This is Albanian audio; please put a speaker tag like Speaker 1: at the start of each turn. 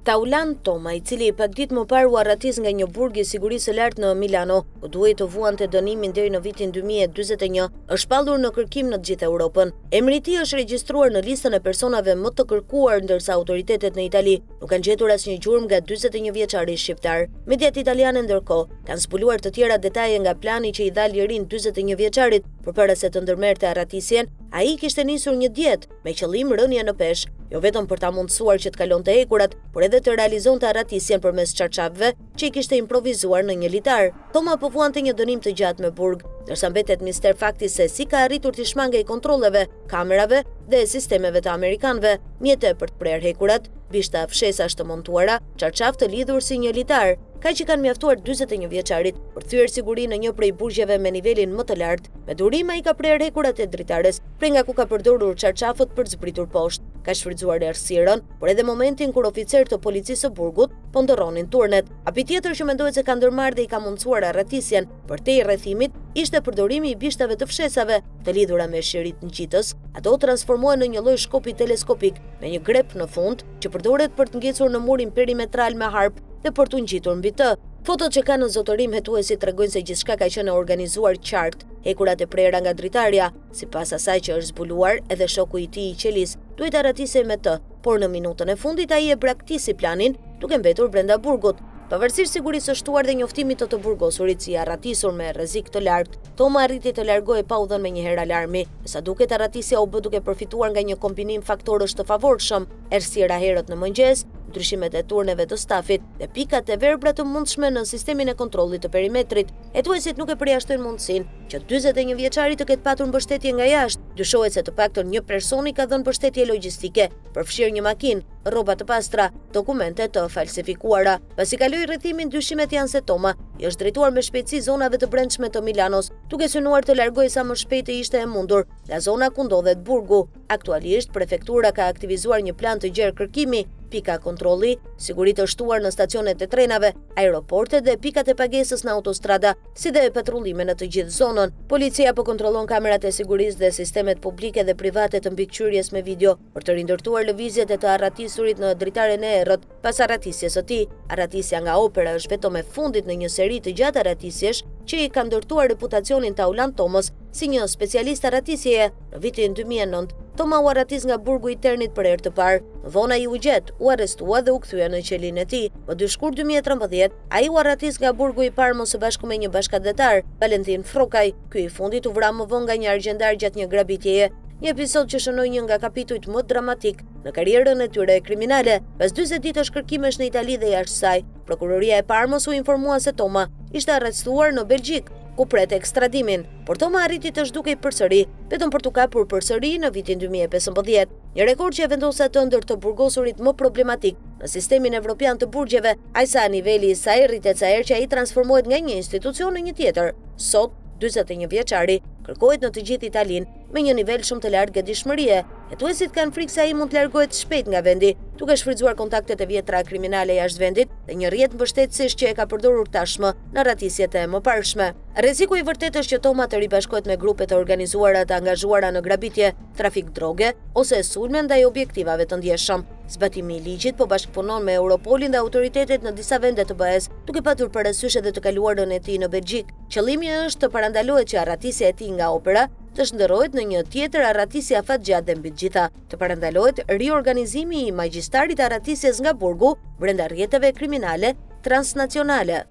Speaker 1: Taulan Toma, i cili pak ditë më parë u arratis nga një burg i sigurisë së lartë në Milano, u duhej të vuante dënimin deri në vitin 2041, është shpallur në kërkim në të gjithë Europën. Emri i tij është regjistruar në listën e personave më të kërkuar, ndërsa autoritetet në Itali nuk kanë gjetur asnjë gjurmë nga 41 vjeçari shqiptar. Mediat italiane ndërkohë kanë zbuluar të tjera detaje nga plani që i dha lirin 41 vjeçarit përpara se të ndërmerrte arratisjen. Ai kishte nisur një dietë me qëllim rënje në peshë, jo vetëm për ta mundësuar që të kalonte hekurat, por edhe të realizonte arratisjen përmes çarçafëve që i kishte improvizuar në një litar. Toma po vuante një dënim të gjatë me burg, ndërsa mbetet mister fakti se si ka arritur të shmangej kontrolleve, kamerave dhe sistemeve të amerikanëve, mjete për të prerë hekurat, bishta fshesash të montuara, çarçaf të lidhur si një litar. Kaq që kanë mjaftuar 41 vjeçarit për thyer siguri në një prej burgjeve me nivelin më të lartë. Me durim ai ka prerë hekurat e dritares, prej nga ku ka përdorur çarçafët për zbritur poshtë. Ka shfrytzuar errësirën, por edhe momentin kur oficerët të policisë së burgut po ndërronin turnet. Hapi tjetër që mendohet se ka ndërmarrë dhe i ka mundsuar arratisjen përtej rrethimit ishte përdorimi i bishtave të fshesave të lidhura me shirit ngjitës. Ato transformohen në një lloj shkopi teleskopik me një grep në fund që përdoret për të ngjecur në murin perimetral me harp dhe për të ngjitur mbi të. Fotot që kanë në zotërim hetuesi tregojnë se gjithçka ka qenë organizuar qartë. Hekurat e prera nga dritarja, sipas asaj që është zbuluar, edhe shoku i tij i qelis duhet arratisej me të, por në minutën e fundit ai e braktisi planin, duke mbetur brenda burgut. Pavarësisht sigurisë së shtuar dhe njoftimit të burgosurit si arratisur me rrezik të lartë, Toma arriti të largohej pa u dhënë menjëherë alarmi. Sa duket arratisja u bë duke përfituar nga një kombinim faktorësh të favorshëm, errësira herët në mëngjes, ndryshimet e turneve të stafit dhe pikat e verbra të mundshme në sistemin e kontrollit të perimetrit. Hetuesit nuk e përjashtojnë mundësinë që 41 vjeçari të ketë patur mbështetje nga jashtë. Dyshohet se të paktën një personi ka dhënë mbështetje logjistike, përfshirë një makinë, rroba të pastra, dokumente të falsifikuara. Pasi kaloi rrethimin, dyshimet janë se Toma i është drejtuar me shpejtësi zonave të brendshme të Milanos, duke synuar të largojë sa më shpejt të ishte e mundur nga zona ku ndodhet burgu. Aktualisht, prefektura ka aktivizuar një plan të gjerë kërkimi, pika kontrolli, siguritë të shtuar në stacionet e trenave, aeroportet dhe pikat e pagesës në autostrada, si dhe patrullime në të gjithë zonën. Policia po kontrollon kamerat e sigurisë dhe sistemet publike dhe private të mbikëqyrjes me video për të rindërtuar lëvizjet e të arratisurit në dritaren e errët pas arratisjes së tij. Arratisja nga opera është vetëm e fundit në një seri të gjatë arratisjesh që i ka ndërtuar reputacionin Taulan Tomës si një specialist arratisjeje. Në vitin 2009, Toma u arratis nga burgu i Ternit për herë të parë. Vona i u gjet, u arrestua dhe u kthye në qelinë e tij. Më 2 shkurt 2013, ai u arratis nga burgu i Parmos së bashku me një bashkëdhetar, Valentin Frokaj. Ky i fundit u vra më vonë nga një argjendar gjatë një grabitjeje, një episod që shënoi një nga kapitujt më dramatik në karrierën e tyre kriminale. Pas 40 ditësh kërkimesh në Itali dhe jashtë saj, prokuroria e Parmos u informua se Toma ishte arrestuar në Belgjik, ku pret ekstradimin, por Toma arriti të zhdukej përsëri, vetëm për t'u kapur përsëri në vitin 2015. Një rekord që e vendos atë ndër të burgosurit më problematik në sistemin evropian të burgjeve, aq sa niveli i saj rritet sa herë që ai transformohet nga një institucion në një tjetër. Sot, 41 vjeçari kërkohet në të gjithë Italinë me një nivel shumë të lartë gatishmërie. Hetuesit kanë frikë se ai mund të largohet shpejt nga vendi, duke shfrytzuar kontaktet e vjetra kriminale jashtë vendit dhe një rrjet mbështetësish që e ka përdorur tashmë në arratisjet e mëparshme. Rreziku i vërtetë është që Toma të ribashkohet me grupe të organizuara të angazhuara në grabitje, trafik droge ose sulme ndaj objektivave të ndjeshëm. Zbatimi i ligjit po bashkëpunon me Europolin dhe autoritetet në disa vende të BE-s, duke patur parasysh edhe të kaluarën e tij në Belgjik. Qëllimi është të parandalohet që arratisja e tij nga opera të shndërrohet në një tjetër arratisje afatgjatë dhe mbi të gjitha, të parandalohet riorganizimi i magjistarit arratisjes nga burgu brenda rrjeteve kriminale transnacionale.